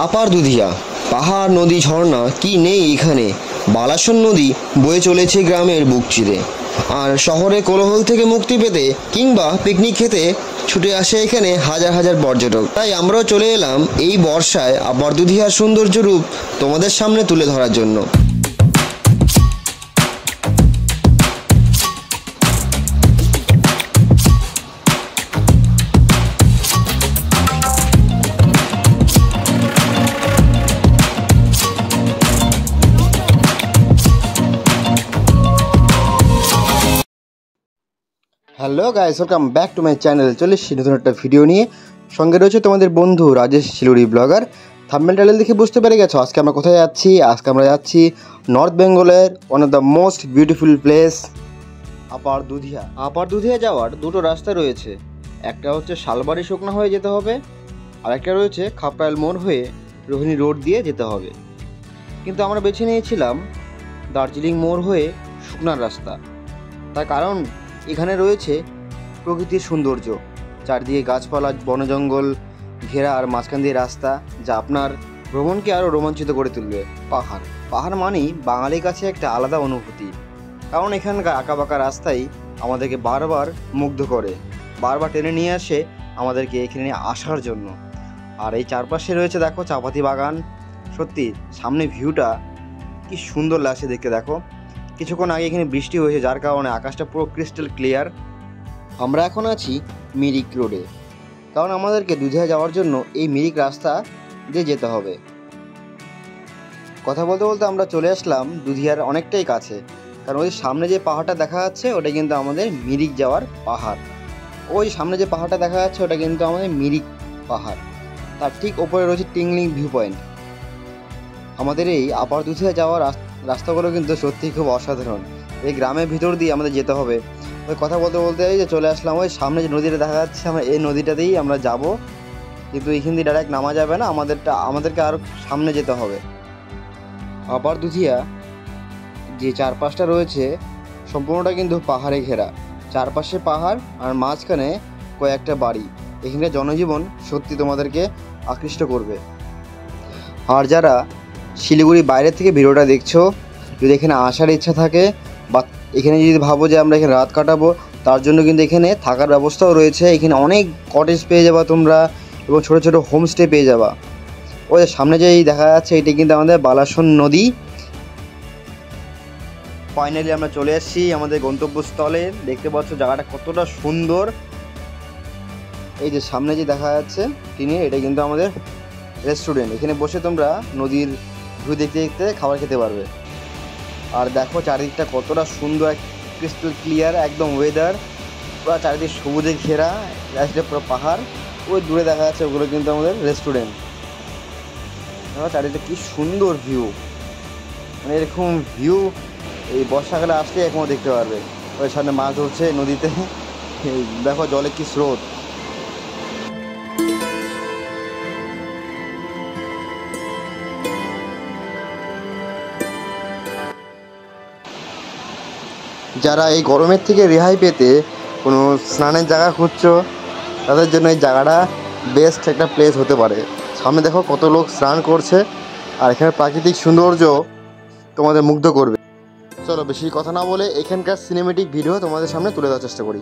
আপার দুধিয়া পাহাড় নদী ঝর্ণা কি নেই এখানে। বালাসন নদী বয়ে চলেছে গ্রামের বুক চিরে, আর শহরে কোলাহল থেকে মুক্তি পেতে কিংবা পিকনিক খেতে ছুটে আসে এখানে হাজার হাজার পর্যটক। তাই আমরাও চলে এলাম এই বর্ষায় আপার দুধিয়ার সৌন্দর্য রূপ তোমাদের সামনে তুলে ধরার জন্য। Hello guys, welcome back to my channel. চলে এসেছি নতুন একটা ভিডিও নিয়ে। সঙ্গে রয়েছে তোমাদের বন্ধু রাজেশ শিলুরি ব্লগার। থাম্বনেল টাইটেল দেখে বুঝতে পেরে গেছো আজকে আমরা কোথায় যাচ্ছি। আজকে আমরা যাচ্ছি নর্থ বেঙ্গলের one of the most beautiful place Upper Dudhia. Upper Dudhia যাওয়ার দুটো রাস্তা রয়েছে, একটা হচ্ছে শালবাড়ি শুকনা হয়ে যেতে হবে, আর একটা রয়েছে খাপরাইল মোড় হয়ে রোহিণী রোড দিয়ে যেতে হবে। কিন্তু আমরা বেছে নিয়েছিলাম দার্জিলিং মোড় হয়ে শুকনার রাস্তা। তার কারণ এখানে রয়েছে প্রকৃতির সৌন্দর্য, চারদিকে গাছপালা বন জঙ্গল ঘেরা, আর মাঝখান দিয়ে রাস্তা যা আপনার ভ্রমণকে আরও রোমাঞ্চিত করে তুলবে। পাহাড় পাহাড় মানেই বাঙালির কাছে একটা আলাদা অনুভূতি, কারণ এখানকার আঁকাবাঁকা রাস্তাই আমাদেরকে বারবার মুগ্ধ করে, বারবার টেনে নিয়ে আসে আমাদেরকে এখানে আসার জন্য। আর এই চারপাশে রয়েছে দেখো চাপাতি বাগান। সত্যি সামনে ভিউটা কি সুন্দর লাগছে দেখতে। দেখো কিছুক্ষণ আগে এখানে বৃষ্টি হয়েছে, যার কারণে আকাশটা পুরো ক্রিস্টাল ক্লিয়ার। আমরা এখন আছি মিরিক রোডে, কারণ আমাদেরকে দুধিয়া যাওয়ার জন্য এই মিরিক রাস্তা দিয়ে যেতে হবে। কথা বলতে বলতে আমরা চলে আসলাম দুধিয়ার অনেকটাই কাছে, কারণ ওই সামনে যে পাহাড়টা দেখা যাচ্ছে ওটা কিন্তু আমাদের মিরিক যাওয়ার পাহাড়। ওই সামনে যে পাহাড়টা দেখা যাচ্ছে ওটা কিন্তু আমাদের মিরিক পাহাড়, তার ঠিক ওপরে রয়েছে টিংলিং ভিউ পয়েন্ট। আমাদের এই আপার দুধিয়া যাওয়ার রাস্তাগুলো কিন্তু সত্যিই খুব অসাধারণ। এই গ্রামের ভিতর দিয়ে আমাদের যেতে হবে। ওই কথা বলতে বলতে যে চলে আসলাম ওই সামনে যে নদীটা দেখা যাচ্ছে, আমরা এই নদীটাতেই আমরা যাব, কিন্তু এইখান দিয়ে ডাইরেক্ট নামা যাবে না, আমাদেরকে আরও সামনে যেতে হবে। আপার দুধিয়া যে চারপাশটা রয়েছে সম্পূর্ণটা কিন্তু পাহাড়ে ঘেরা, চারপাশে পাহাড় আর মাঝখানে কয়েকটা বাড়ি। এখানকার জনজীবন সত্যি তোমাদেরকে আকৃষ্ট করবে। আর যারা শিলিগুড়ি বাইরে থেকে ভিডিওটা দেখছো, যদি এখানে আসার ইচ্ছা থাকে বা এখানে যদি ভাবো যে আমরা এখানে রাত কাটাবো, তার জন্য কিন্তু এখানে থাকার ব্যবস্থাও রয়েছে। এখানে অনেক কটেজ পেয়ে যাবা তোমরা, এবং ছোটো ছোটো হোমস্টে পেয়ে যাবা। ওই সামনে যেই দেখা যাচ্ছে এটি কিন্তু আমাদের বালাসন নদী। ফাইনালি আমরা চলে এসেছি আমাদের গন্তব্যস্থলে। দেখতে পাচ্ছ জায়গাটা কতটা সুন্দর। এই যে সামনে যে দেখা যাচ্ছে টিনে, এটা কিন্তু আমাদের রেস্টুরেন্ট। এখানে বসে তোমরা নদীর ভিউ দেখতে দেখতে খাবার খেতে পারবে। আর দেখো চারিদিকটা কতটা সুন্দর, ক্রিস্টাল ক্লিয়ার একদম ওয়েদার, পুরো চারিদিক সবুজে ঘেরা, রাস্তায় পুরো পাহাড়। ওই দূরে দেখা যাচ্ছে ওগুলো কিন্তু আমাদের রেস্টুরেন্ট। চারিদিকটা কি সুন্দর ভিউ, মানে এরকম ভিউ এই বর্ষাকালে আসলে এখনও দেখতে পারবে। ওই সামনে মাছ ধরছে নদীতে, দেখো জলে কি স্রোত। যারা এই গরমের থেকে রেহাই পেতে কোনো স্নানের জায়গা খুঁজছো, তাদের জন্য এই জায়গাটা বেস্ট একটা প্লেস হতে পারে। সামনে দেখো কত লোক স্নান করছে, আর এখানে প্রাকৃতিক সৌন্দর্য তোমাদের মুগ্ধ করবে। চলো বেশি কথা না বলে এখানকার সিনেমেটিক ভিডিও তোমাদের সামনে তুলে দেওয়ার চেষ্টা করি।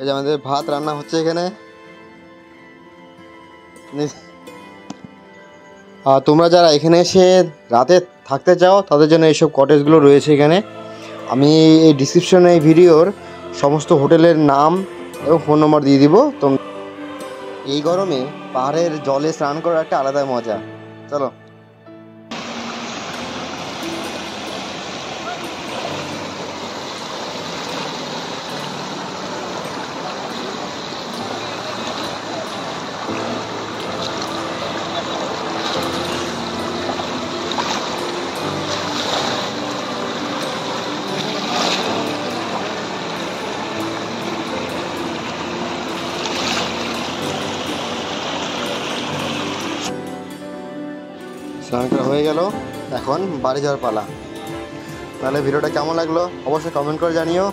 এই যে আমাদের ভাত রান্না হচ্ছে এখানে। আর তোমরা যারা এখানে এসে রাতে থাকতে চাও তাদের জন্য এইসব কটেজগুলো রয়েছে এখানে। আমি এই ডিসক্রিপশনে এই ভিডিওর সমস্ত হোটেলের নাম এবং ফোন নম্বর দিয়ে দিব। তো এই গরমে পাহাড়ের জলে স্নান করার একটা আলাদা মজা। চলো। স্নান করা হয়ে গেল, এখন বাড়ি যাওয়ার পালা। তাহলে ভিডিওটা কেমন লাগলো অবশ্যই কমেন্ট করে জানিও।